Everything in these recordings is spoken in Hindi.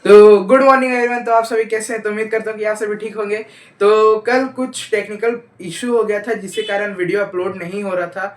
तो गुड मॉर्निंग एवरीवन। तो आप सभी कैसे हैं? तो उम्मीद करता हूँ कि आप सभी ठीक होंगे। तो कल कुछ टेक्निकल इशू हो गया था जिसके कारण वीडियो अपलोड नहीं हो रहा था।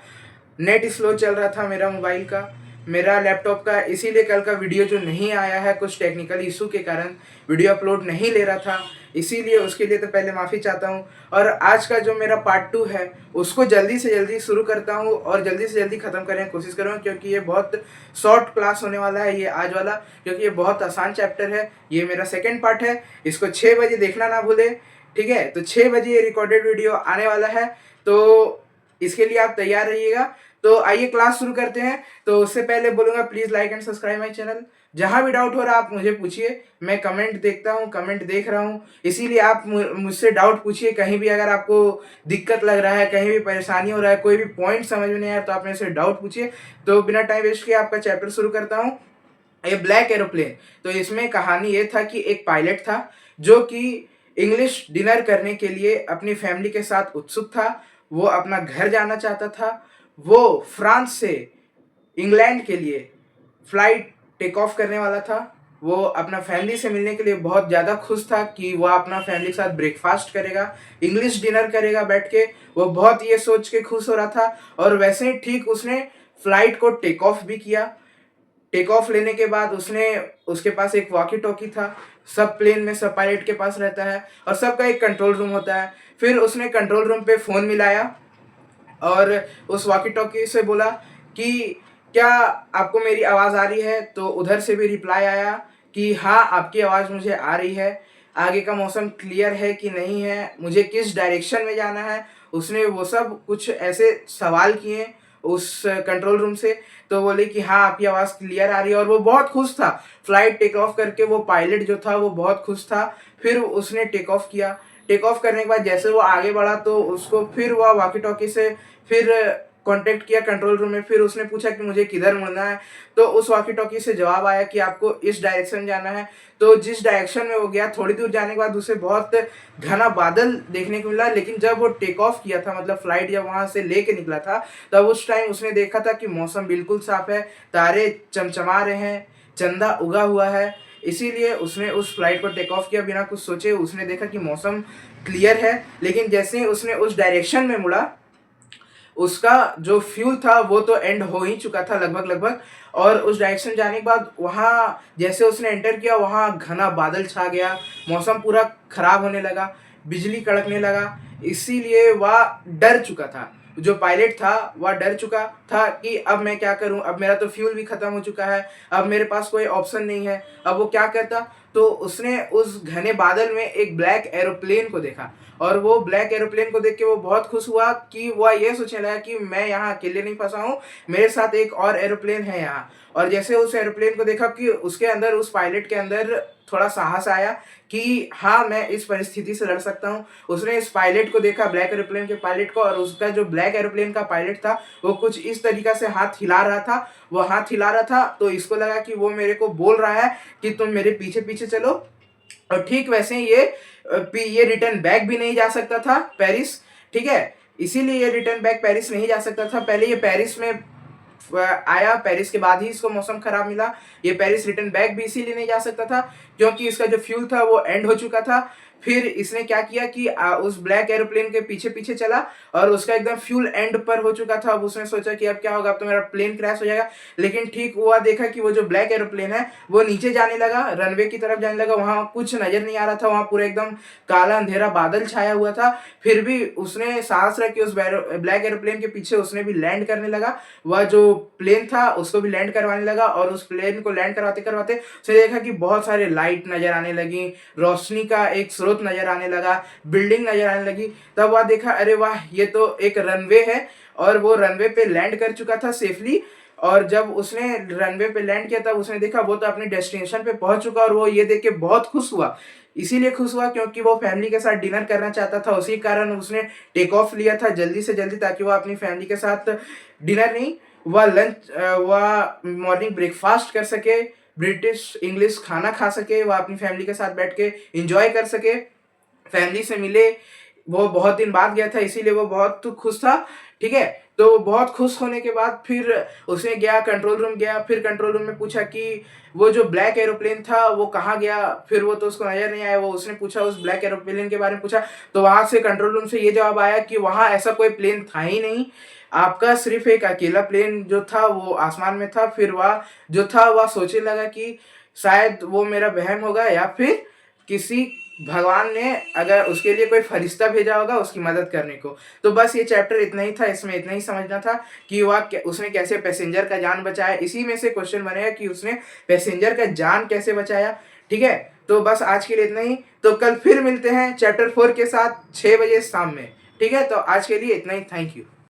नेट स्लो चल रहा था मेरा मोबाइल का, मेरा लैपटॉप का, इसीलिए कल का वीडियो जो नहीं आया है कुछ टेक्निकल इशू के कारण वीडियो अपलोड नहीं ले रहा था। इसीलिए उसके लिए तो पहले माफ़ी चाहता हूँ। और आज का जो मेरा पार्ट 2 है उसको जल्दी से जल्दी शुरू करता हूँ और जल्दी से जल्दी ख़त्म करने की कोशिश करूँगा, क्योंकि ये बहुत शॉर्ट क्लास होने वाला है ये आज वाला, क्योंकि ये बहुत आसान चैप्टर है। ये मेरा सेकेंड पार्ट है। इसको 6 बजे देखना ना भूले, ठीक है? तो 6 बजे ये रिकॉर्डेड वीडियो आने वाला है, तो इसके लिए आप तैयार रहिएगा। तो आइए क्लास शुरू करते हैं। तो उससे पहले बोलूँगा please like and subscribe my channel. जहाँ भी डाउट हो रहा है आप मुझे पूछिए, मैं कमेंट देखता हूँ, कमेंट देख रहा हूँ, इसीलिए आप मुझसे डाउट पूछिए। कहीं भी अगर आपको दिक्कत लग रहा है, कहीं भी परेशानी हो रहा है, कोई भी पॉइंट समझ में नहीं आया तो आप मेरे से डाउट पूछिए। तो बिना टाइम वेस्ट किए आपका चैप्टर शुरू करता हूँ। ए ब्लैक एरोप्लेन। तो इसमें कहानी ये था कि एक पायलट था जो कि इंग्लिश डिनर करने के लिए अपनी फैमिली के साथ उत्सुक था। वो अपना घर जाना चाहता था। वो फ्रांस से इंग्लैंड के लिए फ्लाइट टेक ऑफ करने वाला था। वो अपना फैमिली से मिलने के लिए बहुत ज़्यादा खुश था कि वह अपना फैमिली के साथ ब्रेकफास्ट करेगा, इंग्लिश डिनर करेगा बैठ के। वो बहुत ये सोच के खुश हो रहा था। और वैसे ही ठीक उसने फ्लाइट को टेक ऑफ भी किया। टेक ऑफ लेने के बाद उसके पास एक वॉकी टॉकी था। सब प्लेन में सब पायलट के पास रहता है और सबका एक कंट्रोल रूम होता है। फिर उसने कंट्रोल रूम पे फ़ोन मिलाया और उस वॉकी टॉकी से बोला कि क्या आपको मेरी आवाज़ आ रही है? तो उधर से भी रिप्लाई आया कि हाँ, आपकी आवाज़ मुझे आ रही है। आगे का मौसम क्लियर है कि नहीं है? मुझे किस डायरेक्शन में जाना है? उसने वो सब कुछ ऐसे सवाल किए उस कंट्रोल रूम से। तो बोले कि हाँ, आपकी आवाज़ क्लियर आ रही है और वो बहुत खुश था। फ्लाइट टेक ऑफ करके वो पायलट जो था वो बहुत खुश था। फिर उसने टेक ऑफ किया। टेक ऑफ करने के बाद जैसे वो आगे बढ़ा तो उसको फिर वह वॉकी टॉकी से फिर कांटेक्ट किया कंट्रोल रूम में। फिर उसने पूछा कि मुझे किधर मुड़ना है? तो उस वॉकी टॉकी से जवाब आया कि आपको इस डायरेक्शन जाना है। तो जिस डायरेक्शन में वो गया, थोड़ी दूर जाने के बाद उसे बहुत घना बादल देखने को मिला। लेकिन जब वो टेक ऑफ किया था, मतलब फ्लाइट जब वहाँ से लेके निकला था, तब उस टाइम उसने देखा था कि मौसम बिल्कुल साफ है, तारे चमचमा रहे हैं, चंदा उगा हुआ है। इसीलिए उसने उस फ्लाइट को टेक ऑफ किया बिना कुछ सोचे। उसने देखा कि मौसम क्लियर है। लेकिन जैसे ही उसने उस डायरेक्शन में मुड़ा, उसका जो फ्यूल था वो तो एंड हो ही चुका था लगभग लगभग। और उस डायरेक्शन जाने के बाद वहाँ जैसे उसने एंटर किया, वहाँ घना बादल छा गया, मौसम पूरा खराब होने लगा, बिजली कड़कने लगा। इसीलिए वह डर चुका था। जो पायलट था वह डर चुका था कि अब मैं क्या करूं, अब मेरा तो फ्यूल भी खत्म हो चुका है, अब मेरे पास कोई ऑप्शन नहीं है, अब वो क्या करता? तो उसने उस घने बादल में एक ब्लैक एरोप्लेन को देखा। और वो ब्लैक एरोप्लेन को देख के वो बहुत खुश हुआ कि वह ये सोचने लगा कि मैं यहाँ अकेले नहीं फंसा हूँ, मेरे साथ एक और एरोप्लेन है यहाँ। और जैसे उस एरोप्लेन को देखा कि उसके अंदर, उस पायलट के अंदर थोड़ा साहस आया कि हाँ, मैं इस परिस्थिति से लड़ सकता हूँ। उसने इस पायलट को देखा, ब्लैक एरोप्लेन के पायलट को, और उसका जो ब्लैक एरोप्लेन का पायलट था वो कुछ इस तरीका से हाथ हिला रहा था। वो हाथ हिला रहा था तो इसको लगा कि वो मेरे को बोल रहा है कि तुम मेरे पीछे पीछे चलो। और ठीक वैसे ही ये रिटर्न बैक भी नहीं जा सकता था पेरिस, ठीक है? इसीलिए ये रिटर्न बैक पेरिस नहीं जा सकता था। पहले ये पेरिस में आया, पेरिस के बाद ही इसको मौसम खराब मिला। ये पेरिस रिटर्न बैक भी इसीलिए नहीं जा सकता था क्योंकि इसका जो फ्यूल था वो एंड हो चुका था। फिर इसने क्या किया कि उस ब्लैक एरोप्लेन के पीछे पीछे चला और उसका एकदम फ्यूल एंड पर हो चुका था। अब उसने सोचा कि अब क्या होगा, अब तो मेरा प्लेन क्रैश हो जाएगा। लेकिन ठीक हुआ, देखा कि वो जो ब्लैक एरोप्लेन है वो नीचे जाने लगा, रनवे की तरफ जाने लगा। वहाँ कुछ नजर नहीं आ रहा था, वहाँ पूरा एकदम काला अंधेरा बादल छाया हुआ था। फिर भी उसने साहस रख के उस ब्लैक एरोप्लेन के पीछे उसने भी लैंड करने लगा। वह जो प्लेन था उसको भी लैंड करवाने लगा और उस प्लेन को लैंड करवाते करवाते उसने देखा कि बहुत सारे लाइट नजर आने लगी, रोशनी का एक स्रोत नजर आने लगा, बिल्डिंग नजर आने लगी। तब वह देखा, अरे वाह, ये तो एक रनवे है। और वो रनवे पे लैंड कर चुका था सेफली। और जब उसने रनवे पे लैंड किया तब उसने देखा वो तो अपने डेस्टिनेशन पे पहुंच चुका। और वो ये देख के बहुत खुश हुआ। इसीलिए खुश हुआ क्योंकि वो फैमिली के साथ डिनर करना चाहता था, उसी कारण उसने टेक ऑफ लिया था जल्दी से जल्दी, ताकि वो अपनी फैमिली के साथ डिनर नहीं, वह लंच, वह मॉर्निंग ब्रेकफास्ट कर सके, ब्रिटिश इंग्लिश खाना खा सके, वह अपनी फैमिली के साथ बैठ के इंजॉय कर सके, फैमिली से मिले। वो बहुत दिन बाद गया था इसीलिए वो बहुत खुश था, ठीक है? तो बहुत खुश होने के बाद फिर उसने गया कंट्रोल रूम गया, फिर कंट्रोल रूम में पूछा कि वो जो ब्लैक एरोप्लेन था वो कहाँ गया? फिर वो तो उसको नज़र नहीं आया, वो उसने पूछा उस ब्लैक एरोप्लेन के बारे में पूछा, तो वहाँ से कंट्रोल रूम से ये जवाब आया कि वहाँ ऐसा कोई प्लेन था ही नहीं, आपका सिर्फ़ एक अकेला प्लेन जो था वो आसमान में था। फिर वह जो था वह सोचने लगा कि शायद वो मेरा वहम होगा या फिर किसी भगवान ने अगर उसके लिए कोई फरिश्ता भेजा होगा उसकी मदद करने को। तो बस ये चैप्टर इतना ही था, इसमें इतना ही समझना था कि उसने कैसे पैसेंजर का जान बचाया। इसी में से क्वेश्चन बनेगा कि उसने पैसेंजर का जान कैसे बचाया। ठीक है, तो बस आज के लिए इतना ही। तो कल फिर मिलते हैं चैप्टर 4 के साथ 6 बजे शाम में। ठीक है, तो आज के लिए इतना ही। Thank you.